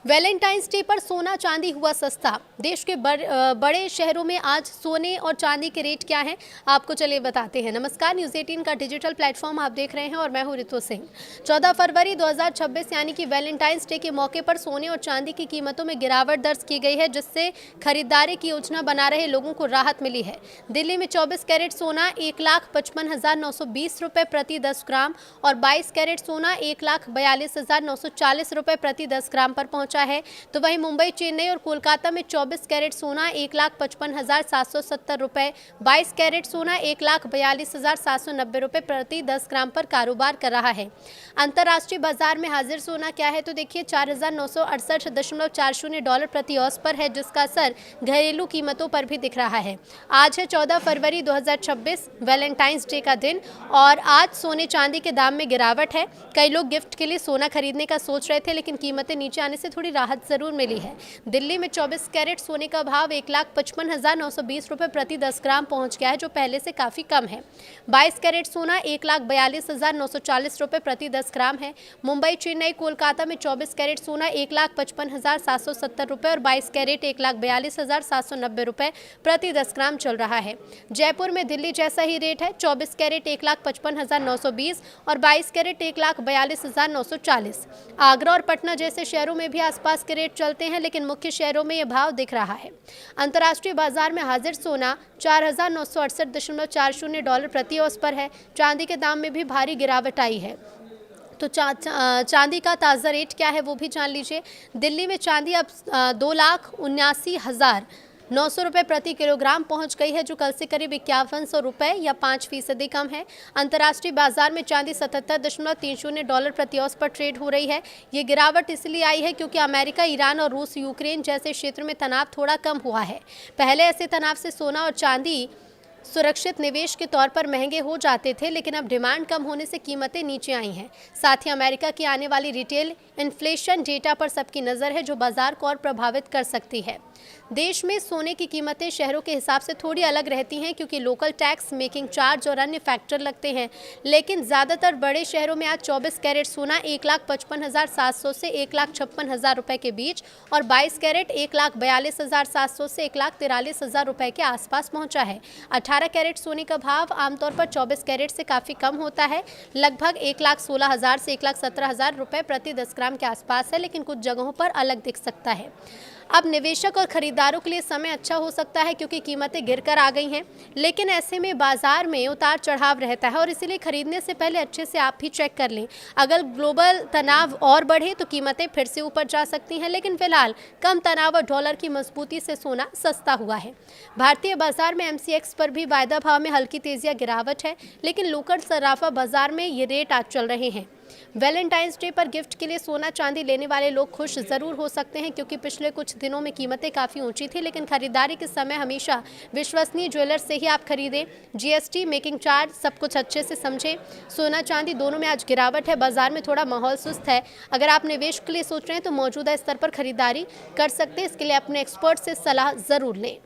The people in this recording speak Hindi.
वैलेंटाइंस डे पर सोना चांदी हुआ सस्ता। देश के बड़े शहरों में आज सोने और चांदी के रेट क्या हैं, आपको चलिए बताते हैं। नमस्कार, न्यूज़ 18 का डिजिटल प्लेटफॉर्म आप देख रहे हैं और मैं हूं रितु सिंह। 14 फरवरी 2026 यानी कि वैलेंटाइंस डे के मौके पर सोने और चांदी की कीमतों में गिरावट दर्ज की गई है, जिससे खरीदारी की योजना बना रहे लोगों को राहत मिली है। दिल्ली में 24 कैरेट सोना 1,55,920 रुपये प्रति 10 ग्राम और 22 कैरेट सोना 1,42,940 रुपये प्रति 10 ग्राम पर पहुंचा है। तो वहीं मुंबई, चेन्नई और कोलकाता में 24 कैरेट सोना 1,55,770 रुपये, 22 कैरेट सोना 1,42,790 रुपये प्रति 10 ग्राम पर कारोबार कर रहा है। अंतर्राष्ट्रीय बाजार में हाजिर सोना क्या है, तो देखिए 4,968.40 डॉलर प्रति औंस पर है, जिसका असर घरेलू कीमतों पर भी दिख रहा है। आज है 14 फरवरी 2026, वैलेंटाइंस डे का दिन, और आज सोने चांदी के दाम में गिरावट है। कई लोग गिफ्ट के लिए सोना खरीदने का सोच रहे थे, लेकिन कीमतें नीचे आने से थोड़ी राहत जरूर मिली है। दिल्ली में 24 कैरेट सोने का भाव 1,55,920 रुपये प्रति 10 ग्राम पहुंच गया है, जो पहले से काफी कम है। 22 कैरेट सोना 1,42,940 रुपये प्रति 10 ग्राम है। मुंबई, चेन्नई, कोलकाता में 24 कैरेट सोना 1,55,770 रुपये और 22 कैरेट 1,42,790 रुपये प्रति 10 ग्राम चल रहा है। जयपुर में दिल्ली जैसा ही रेट है, 24 कैरेट 1,55,920 और 22 कैरेट 1,42,940। आगरा और पटना जैसे शहरों में भी आसपास के रेट चलते हैं, लेकिन मुख्य शहरों में यह भाव दिख रहा है। अंतर्राष्ट्रीय बाजार में हाजिर सोना 4,968.40 डॉलर प्रति औंस पर है। चांदी के दाम में भी भारी गिरावट आई है। तो चांदी का ताज़ा रेट क्या है वो भी जान लीजिए। दिल्ली में चांदी अब 2,79,900 रुपये प्रति किलोग्राम पहुंच गई है, जो कल से करीब 5,100 रुपये या 5% कम है। अंतर्राष्ट्रीय बाजार में चांदी 77.30 डॉलर प्रति औंस पर ट्रेड हो रही है। ये गिरावट इसलिए आई है क्योंकि अमेरिका, ईरान और रूस, यूक्रेन जैसे क्षेत्र में तनाव थोड़ा कम हुआ है। पहले ऐसे तनाव से सोना और चांदी सुरक्षित निवेश के तौर पर महंगे हो जाते थे, लेकिन अब डिमांड कम होने से कीमतें नीचे आई हैं। साथ ही अमेरिका की आने वाली रिटेल इन्फ्लेशन डेटा पर सबकी नज़र है, जो बाजार को और प्रभावित कर सकती है। देश में सोने की कीमतें शहरों के हिसाब से थोड़ी अलग रहती हैं, क्योंकि लोकल टैक्स, मेकिंग चार्ज और अन्य फैक्टर लगते हैं। लेकिन ज़्यादातर बड़े शहरों में आज 24 कैरेट सोना 1,55,700 से 1,56,000 रुपये के बीच और 22 कैरेट 1,42,700 से 1,43,000 रुपये के आसपास पहुंचा है। 18 कैरेट सोने का भाव आमतौर पर 24 कैरेट से काफ़ी कम होता है, लगभग 1,16,000 से 1,17,000 रुपये प्रति 10 ग्राम के आसपास है, लेकिन कुछ जगहों पर अलग दिख सकता है। अब निवेशक और खरीदारों के लिए समय अच्छा हो सकता है, क्योंकि कीमतें गिरकर आ गई हैं, लेकिन ऐसे में बाजार में उतार चढ़ाव रहता है और इसीलिए खरीदने से पहले अच्छे से आप भी चेक कर लें। अगर ग्लोबल तनाव और बढ़े तो कीमतें फिर से ऊपर जा सकती हैं, लेकिन फिलहाल कम तनाव और डॉलर की मजबूती से सोना सस्ता हुआ है। भारतीय बाजार में MCX पर भी वायदा भाव में हल्की तेजी या गिरावट है, लेकिन लोकल सराफा बाजार में ये रेट आज चल रहे हैं। वैलेंटाइंस डे पर गिफ्ट के लिए सोना चांदी लेने वाले लोग खुश जरूर हो सकते हैं, क्योंकि पिछले कुछ दिनों में कीमतें काफ़ी ऊंची थी, लेकिन खरीदारी के समय हमेशा विश्वसनीय ज्वेलर से ही आप खरीदें। GST, मेकिंग चार्ज, सब कुछ अच्छे से समझें। सोना चांदी दोनों में आज गिरावट है, बाजार में थोड़ा माहौल सुस्त है। अगर आप निवेश के लिए सोच रहे हैं तो मौजूदा स्तर पर खरीदारी कर सकते हैं। इसके लिए अपने एक्सपर्ट से सलाह ज़रूर लें।